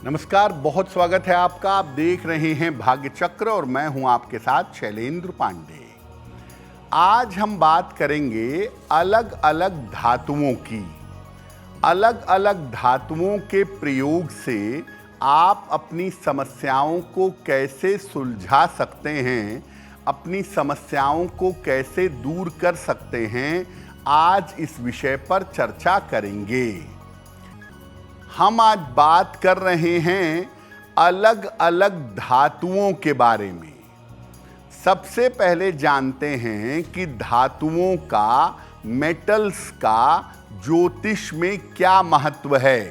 नमस्कार, बहुत स्वागत है आपका। आप देख रहे हैं भाग्य चक्र और मैं हूं आपके साथ शैलेंद्र पांडे। आज हम बात करेंगे अलग अलग धातुओं की। अलग अलग धातुओं के प्रयोग से आप अपनी समस्याओं को कैसे सुलझा सकते हैं, अपनी समस्याओं को कैसे दूर कर सकते हैं, आज इस विषय पर चर्चा करेंगे। हम आज बात कर रहे हैं अलग अलग धातुओं के बारे में। सबसे पहले जानते हैं कि धातुओं का, मेटल्स का ज्योतिष में क्या महत्व है।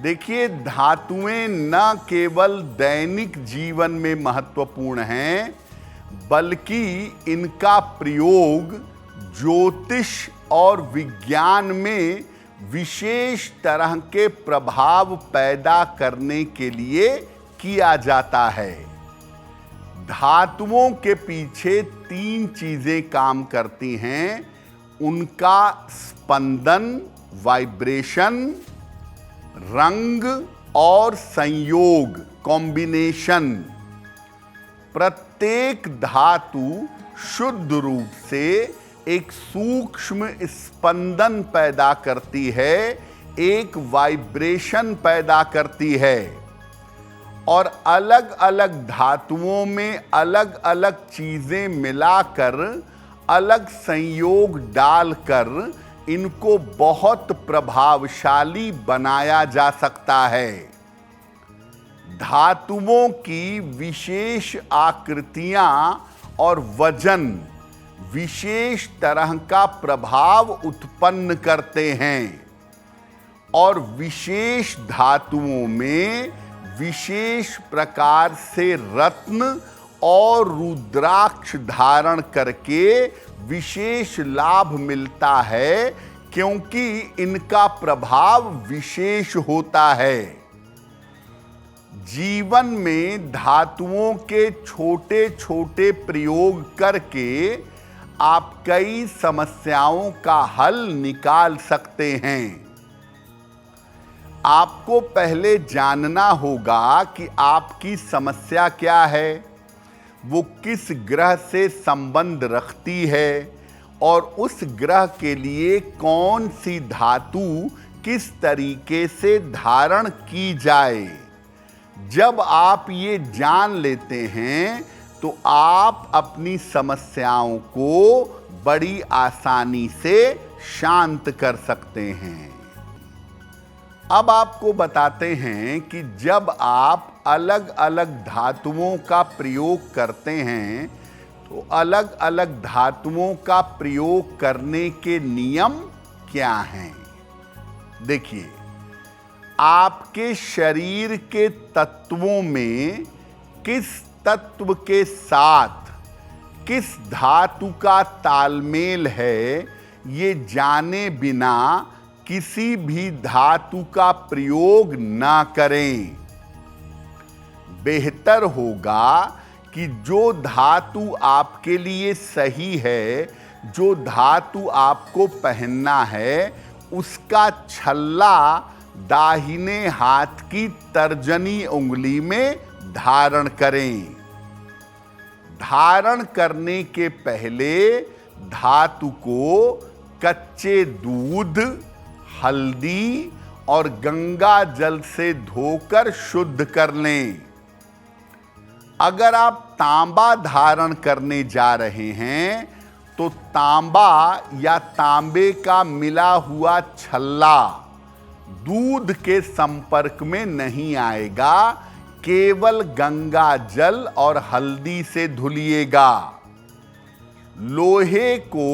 देखिए, धातुएं न केवल दैनिक जीवन में महत्वपूर्ण हैं, बल्कि इनका प्रयोग ज्योतिष और विज्ञान में विशेष तरह के प्रभाव पैदा करने के लिए किया जाता है। धातुओं के पीछे 3 चीजें काम करती हैं, उनका स्पंदन, वाइब्रेशन, रंग और संयोग, कॉम्बिनेशन। प्रत्येक धातु शुद्ध रूप से एक सूक्ष्म स्पंदन पैदा करती है, एक वाइब्रेशन पैदा करती है। और अलग अलग धातुओं में अलग अलग चीजें मिलाकर, अलग संयोग डालकर इनको बहुत प्रभावशाली बनाया जा सकता है। धातुओं की विशेष आकृतियां और वजन विशेष तरह का प्रभाव उत्पन्न करते हैं और विशेष धातुओं में विशेष प्रकार से रत्न और रुद्राक्ष धारण करके विशेष लाभ मिलता है, क्योंकि इनका प्रभाव विशेष होता है। जीवन में धातुओं के छोटे छोटे प्रयोग करके आप कई समस्याओं का हल निकाल सकते हैं। आपको पहले जानना होगा कि आपकी समस्या क्या है, वो किस ग्रह से संबंध रखती है और उस ग्रह के लिए कौन सी धातु किस तरीके से धारण की जाए। जब आप ये जान लेते हैं तो आप अपनी समस्याओं को बड़ी आसानी से शांत कर सकते हैं। अब आपको बताते हैं कि जब आप अलग अलग धातुओं का प्रयोग करते हैं तो अलग अलग धातुओं का प्रयोग करने के नियम क्या हैं। देखिए, आपके शरीर के तत्वों में किस तत्व के साथ किस धातु का तालमेल है, ये जाने बिना किसी भी धातु का प्रयोग ना करें। बेहतर होगा कि जो धातु आपके लिए सही है, जो धातु आपको पहनना है, उसका छल्ला दाहिने हाथ की तर्जनी उंगली में धारण करें। धारण करने के पहले धातु को कच्चे दूध, हल्दी और गंगा जल से धोकर शुद्ध कर लें। अगर आप तांबा धारण करने जा रहे हैं तो तांबा या तांबे का मिला हुआ छल्ला दूध के संपर्क में नहीं आएगा, केवल गंगा जल और हल्दी से धुलिएगा। लोहे को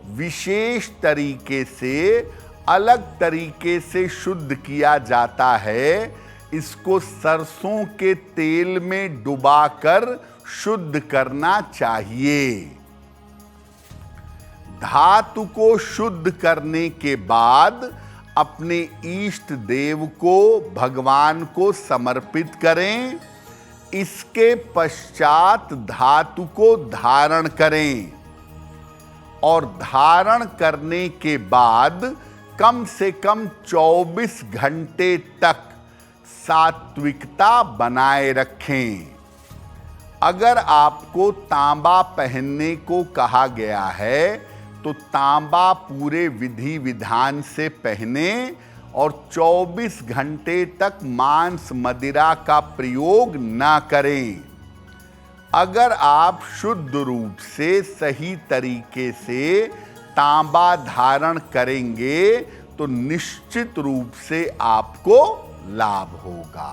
विशेष तरीके से, अलग तरीके से शुद्ध किया जाता है। इसको सरसों के तेल में डुबाकर शुद्ध करना चाहिए। धातु को शुद्ध करने के बाद अपने इष्ट देव को, भगवान को समर्पित करें। इसके पश्चात धातु को धारण करें और धारण करने के बाद कम से कम 24 घंटे तक सात्विकता बनाए रखें। अगर आपको तांबा पहनने को कहा गया है तो तांबा पूरे विधि विधान से पहने और 24 घंटे तक मांस मदिरा का प्रयोग ना करें। अगर आप शुद्ध रूप से सही तरीके से तांबा धारण करेंगे तो निश्चित रूप से आपको लाभ होगा।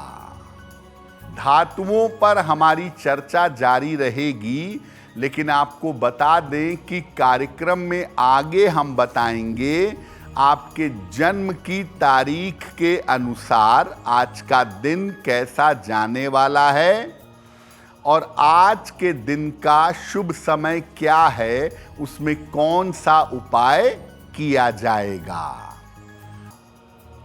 धातुओं पर हमारी चर्चा जारी रहेगी, लेकिन आपको बता दें कि कार्यक्रम में आगे हम बताएंगे आपके जन्म की तारीख के अनुसार आज का दिन कैसा जाने वाला है और आज के दिन का शुभ समय क्या है, उसमें कौन सा उपाय किया जाएगा।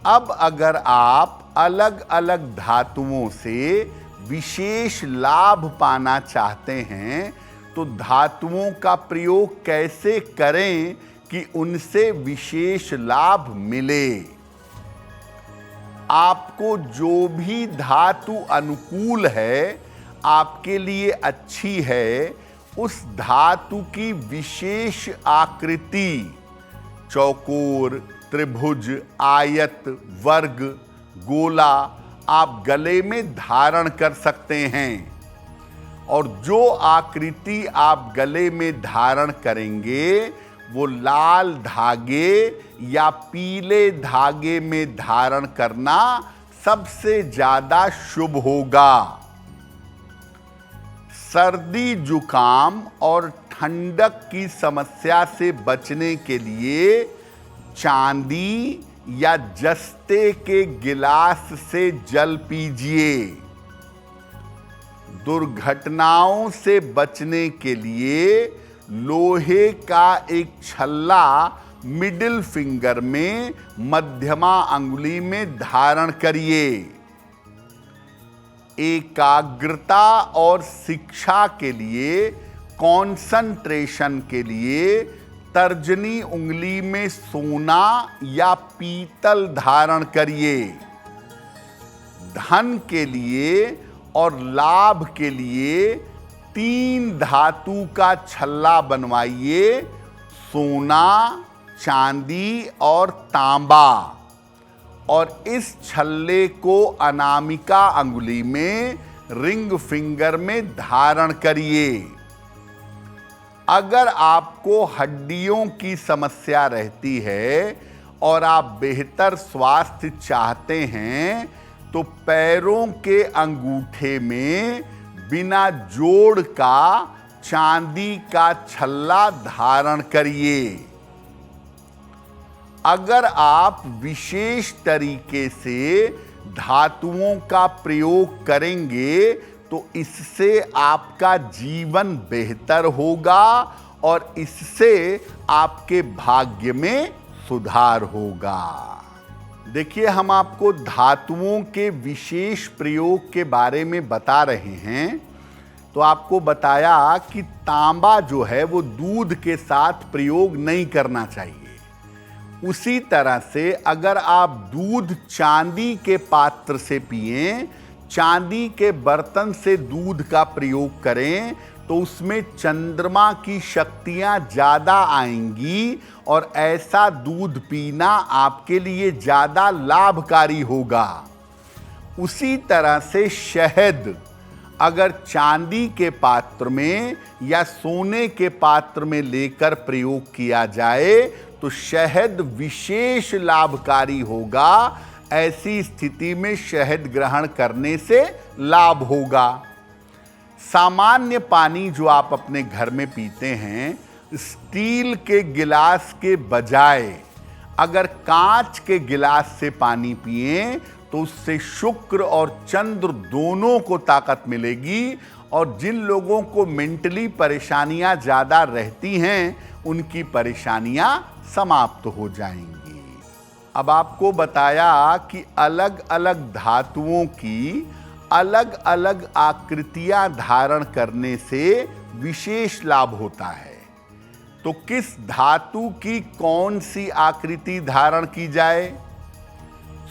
अब अगर आप अलग अलग धातुओं से विशेष लाभ पाना चाहते हैं तो धातुओं का प्रयोग कैसे करें कि उनसे विशेष लाभ मिले। आपको जो भी धातु अनुकूल है, आपके लिए अच्छी है, उस धातु की विशेष आकृति चौकोर, त्रिभुज, आयत, वर्ग, गोला आप गले में धारण कर सकते हैं। और जो आकृति आप गले में धारण करेंगे वो लाल धागे या पीले धागे में धारण करना सबसे ज्यादा शुभ होगा। सर्दी जुकाम और ठंडक की समस्या से बचने के लिए चांदी या जस्ते के गिलास से जल पीजिए। दुर्घटनाओं से बचने के लिए लोहे का एक छल्ला मिडिल फिंगर में मध्यमा अंगुली में धारण करिए। एकाग्रता और शिक्षा के लिए, कंसंट्रेशन के लिए तर्जनी उंगली में सोना या पीतल धारण करिए। धन के लिए और लाभ के लिए 3 धातु का छल्ला बनवाइए, सोना, चांदी और तांबा, और इस छल्ले को अनामिका अंगुली में रिंग फिंगर में धारण करिए। अगर आपको हड्डियों की समस्या रहती है और आप बेहतर स्वास्थ्य चाहते हैं तो पैरों के अंगूठे में बिना जोड़ का चांदी का छल्ला धारण करिए। अगर आप विशेष तरीके से धातुओं का प्रयोग करेंगे तो इससे आपका जीवन बेहतर होगा और इससे आपके भाग्य में सुधार होगा। देखिए, हम आपको धातुओं के विशेष प्रयोग के बारे में बता रहे हैं। तो आपको बताया कि तांबा जो है वो दूध के साथ प्रयोग नहीं करना चाहिए। उसी तरह से अगर आप दूध चांदी के पात्र से पिएं, चांदी के बर्तन से दूध का प्रयोग करें तो उसमें चंद्रमा की शक्तियां ज्यादा आएंगी और ऐसा दूध पीना आपके लिए ज्यादा लाभकारी होगा। उसी तरह से शहद अगर चांदी के पात्र में या सोने के पात्र में लेकर प्रयोग किया जाए तो शहद विशेष लाभकारी होगा। ऐसी स्थिति में शहद ग्रहण करने से लाभ होगा। सामान्य पानी जो आप अपने घर में पीते हैं, स्टील के गिलास के बजाय अगर कांच के गिलास से पानी पिएं तो उससे शुक्र और चंद्र दोनों को ताकत मिलेगी और जिन लोगों को मेंटली परेशानियां ज्यादा रहती हैं उनकी परेशानियां समाप्त हो जाएंगी। अब आपको बताया कि अलग अलग धातुओं की अलग अलग आकृतियां धारण करने से विशेष लाभ होता है। तो किस धातु की कौन सी आकृति धारण की जाए?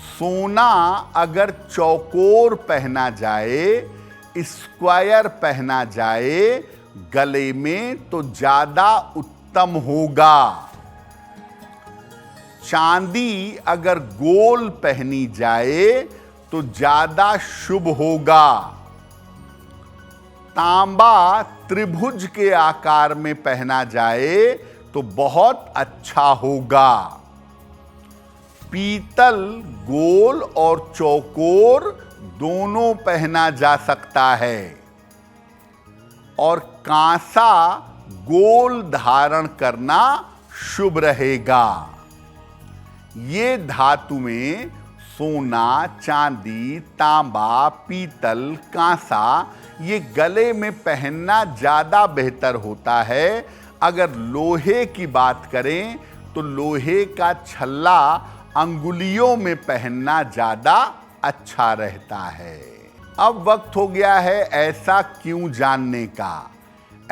सोना अगर चौकोर पहना जाए, स्क्वायर पहना जाए गले में तो ज्यादा उत्तम होगा। चांदी अगर गोल पहनी जाए तो ज्यादा शुभ होगा। तांबा त्रिभुज के आकार में पहना जाए तो बहुत अच्छा होगा। पीतल गोल और चौकोर दोनों पहना जा सकता है और कांसा गोल धारण करना शुभ रहेगा। ये धातुएं सोना, चांदी, तांबा, पीतल, कांसा ये गले में पहनना ज्यादा बेहतर होता है। अगर लोहे की बात करें तो लोहे का छल्ला अंगुलियों में पहनना ज्यादा अच्छा रहता है। अब वक्त हो गया है ऐसा क्यों जानने का।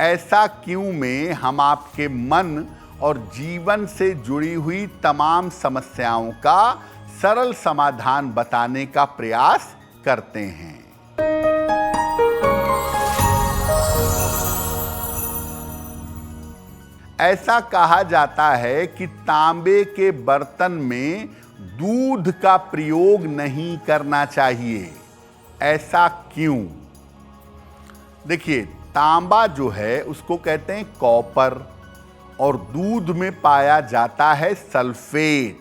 ऐसा क्यों में हम आपके मन और जीवन से जुड़ी हुई तमाम समस्याओं का सरल समाधान बताने का प्रयास करते हैं। ऐसा कहा जाता है कि तांबे के बर्तन में दूध का प्रयोग नहीं करना चाहिए। ऐसा क्यों? देखिए, तांबा जो है उसको कहते हैं कॉपर और दूध में पाया जाता है सल्फेट।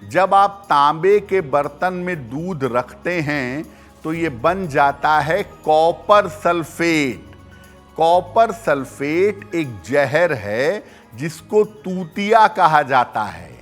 जब आप तांबे के बर्तन में दूध रखते हैं तो ये बन जाता है कॉपर सल्फेट। कॉपर सल्फेट एक जहर है जिसको तूतिया कहा जाता है।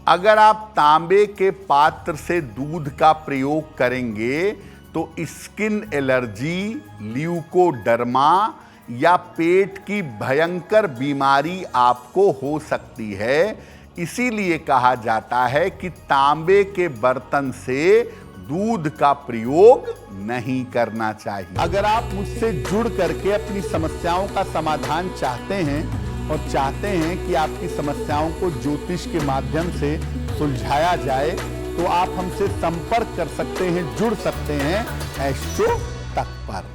अगर आप तांबे के पात्र से दूध का प्रयोग करेंगे तो स्किन एलर्जी, ल्यूकोडर्मा या पेट की भयंकर बीमारी आपको हो सकती है। इसीलिए कहा जाता है कि तांबे के बर्तन से दूध का प्रयोग नहीं करना चाहिए। अगर आप मुझसे जुड़ करके अपनी समस्याओं का समाधान चाहते हैं और चाहते हैं कि आपकी समस्याओं को ज्योतिष के माध्यम से सुलझाया जाए तो आप हमसे संपर्क कर सकते हैं, जुड़ सकते हैं एस्ट्रो तक पर।